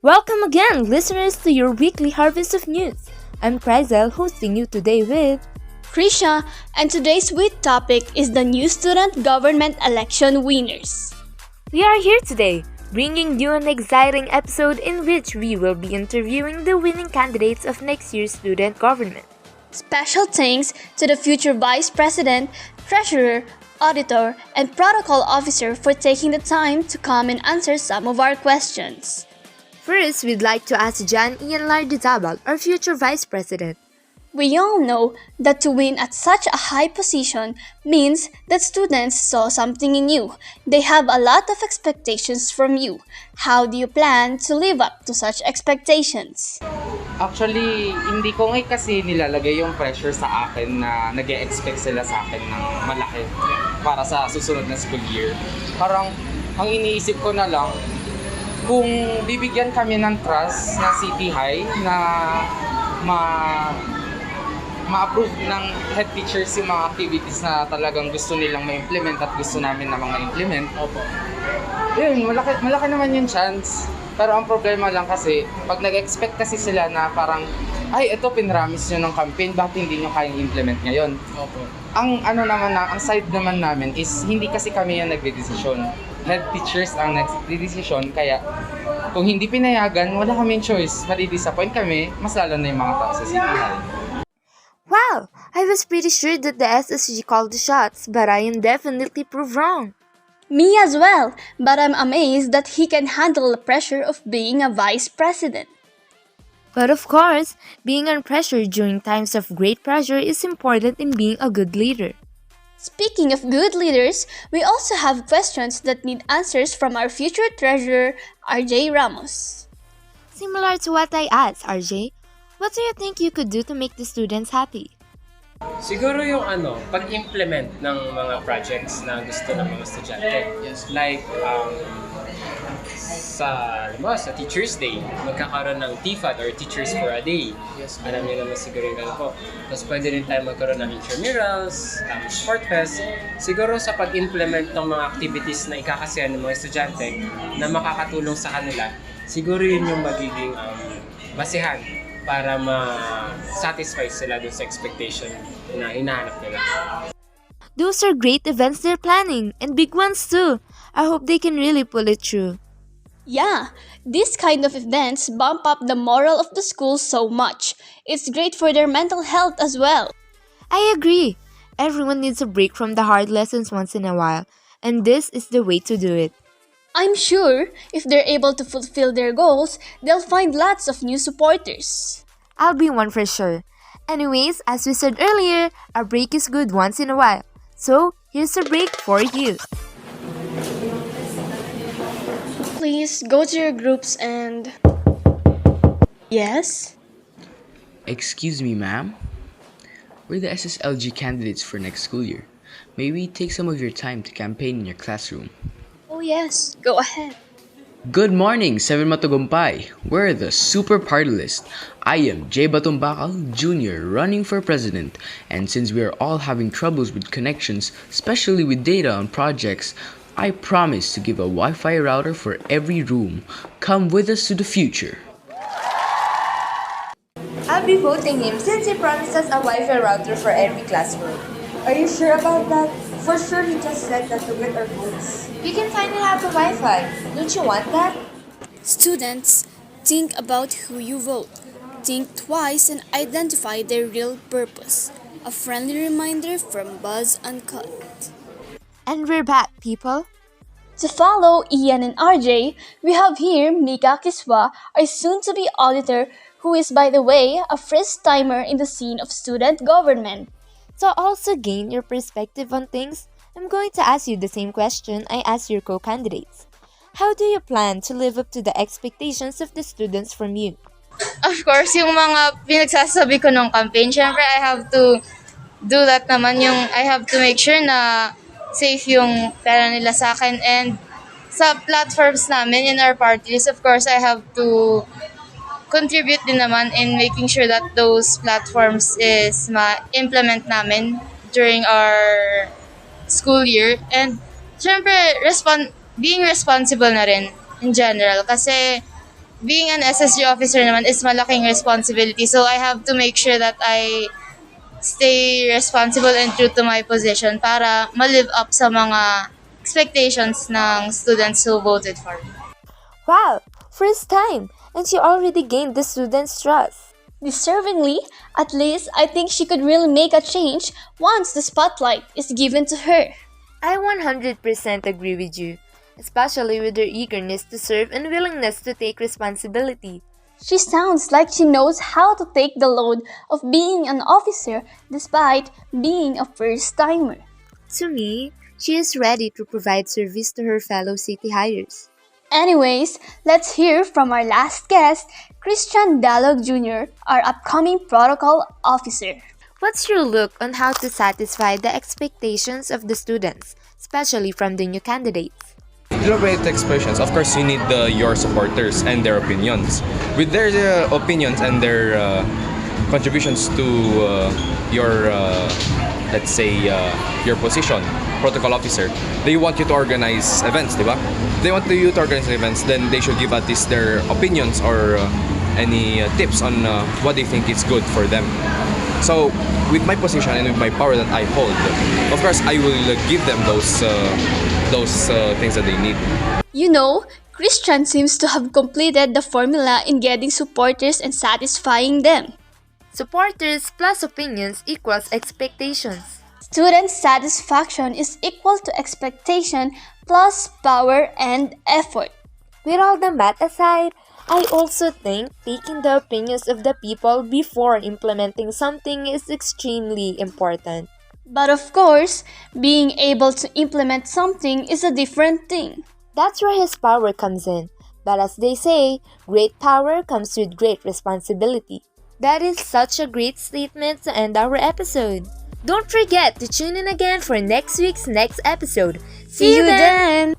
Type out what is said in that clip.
Welcome again, listeners, to your weekly harvest of news. I'm Crizel, hosting you today with. Krisha, and today's week topic is the new student government election winners. We are here today, bringing you an exciting episode in which we will be interviewing the winning candidates of next year's student government. Special thanks to the future Vice President, Treasurer, Auditor, and Protocol Officer for taking the time to come and answer some of our questions. First, we'd like to ask Jan Ian Lardizabal, our future Vice President. We all know that to win at such a high position means that students saw something in you. They have a lot of expectations from you. How do you plan to live up to such expectations? Actually, hindi ko nga kasi nilalagay yung pressure sa akin na nag-e-expect sila sa akin ng malaki para sa susunod na school year. Parang ang iniisip ko na lang, kung bibigyan kami ng trust ng City High na ma-approve ng head teachers yung mga activities na talagang gusto nilang ma-implement at gusto namin na mga implement. Opo. Yun, malaki naman yung chance. Pero ang problema lang kasi, pag nag-expect kasi sila na parang, ay, ito pinramis nyo ng campaign, bakit hindi nyo kayang implement ngayon? Opo. Ang side naman namin is, hindi kasi kami yung nagde-desisyon. Head teachers ang nagde-desisyon, kaya kung hindi pinayagan, wala kaming choice. Madi-disappoint kami, mas lalo na yung mga tao sa City High. Wow! I was pretty sure that the SSG called the shots, but I am definitely proved wrong. Me as well, but I'm amazed that he can handle the pressure of being a vice president. But of course, being under pressure during times of great pressure is important in being a good leader. Speaking of good leaders, we also have questions that need answers from our future treasurer, RJ Ramos. Similar to what I asked, RJ, what do you think you could do to make the students happy? Siguro yung pag-implement ng mga projects na gusto ng mga estudyante. Like, sa Teacher's Day, magkakaroon ng TFAD or Teachers for a Day. Alam niyo naman siguro yung po. Tapos pwede rin tayo magkaroon ng intramurals, sport fest. Siguro sa pag-implement ng mga activities na ikakasiyahan ng mga estudyante na makakatulong sa kanila, siguro yun yung magiging basehan para ma-satisfy sila dun sa expectation na hinahanap nila. Those are great events they're planning, and big ones too. I hope they can really pull it through. Yeah, these kind of events bump up the morale of the school so much. It's great for their mental health as well. I agree. Everyone needs a break from the hard lessons once in a while, and this is the way to do it. I'm sure if they're able to fulfill their goals, they'll find lots of new supporters. I'll be one for sure. Anyways, as we said earlier, a break is good once in a while. So, here's a break for you. Please go to your groups and... Yes? Excuse me, ma'am? We're the SSLG candidates for next school year. May we take some of your time to campaign in your classroom? Oh yes, go ahead. Good morning, Seven Matagumpay. We're the Super Party List. I am Jay Batumbakal Jr. running for president. And since we are all having troubles with connections, especially with data on projects, I promise to give a Wi-Fi router for every room. Come with us to the future. I'll be voting him since he promised us a Wi-Fi router for every classroom. Are you sure about that? For sure he just said that to get our votes. You can finally have a Wi-Fi. Don't you want that? Students, think about who you vote. Think twice and identify their real purpose. A friendly reminder from Buzz Uncut. And we're back, people. To follow Ian and RJ, we have here Mika Kiswa, our soon-to-be auditor, who is, by the way, a first-timer in the scene of student government. To also gain your perspective on things, I'm going to ask you the same question I asked your co-candidates. How do you plan to live up to the expectations of the students from you? Of course, yung mga pinagsasabi ko nung campaign, syempre I have to do that naman, yung I have to make sure na safe yung pera nila sa akin, and sa platforms namin in our parties, of course, I have to contribute din naman in making sure that those platforms is ma-implement namin during our school year. And syempre, being responsible na rin in general. Kasi being an SSG officer naman is malaking responsibility. So I have to make sure that I stay responsible and true to my position para ma-live up sa mga expectations ng students who voted for me. Wow! First time! And she already gained the students' trust. Deservingly, at least I think she could really make a change once the spotlight is given to her. I 100% agree with you, especially with her eagerness to serve and willingness to take responsibility. She sounds like she knows how to take the load of being an officer despite being a first-timer. To me, she is ready to provide service to her fellow city hires. Anyways, let's hear from our last guest, Christian Dalog Jr., our upcoming protocol officer. What's your look on how to satisfy the expectations of the students, especially from the new candidates? Elaborate expressions. Of course, you need your supporters and their opinions. With their opinions and their contributions to your, let's say, your position, protocol officer, they want you to organize events, di ba? If they want you to organize events, then they should give at least their opinions or any tips on what they think is good for them. So, with my position and with my power that I hold, of course, I will give them those things that they need. You know, Christian seems to have completed the formula in getting supporters and satisfying them. Supporters plus opinions equals expectations. Student satisfaction is equal to expectation plus power and effort. With all the math aside, I also think taking the opinions of the people before implementing something is extremely important. But of course, being able to implement something is a different thing. That's where his power comes in. But as they say, great power comes with great responsibility. That is such a great statement to end our episode. Don't forget to tune in again for next week's next episode. See you then!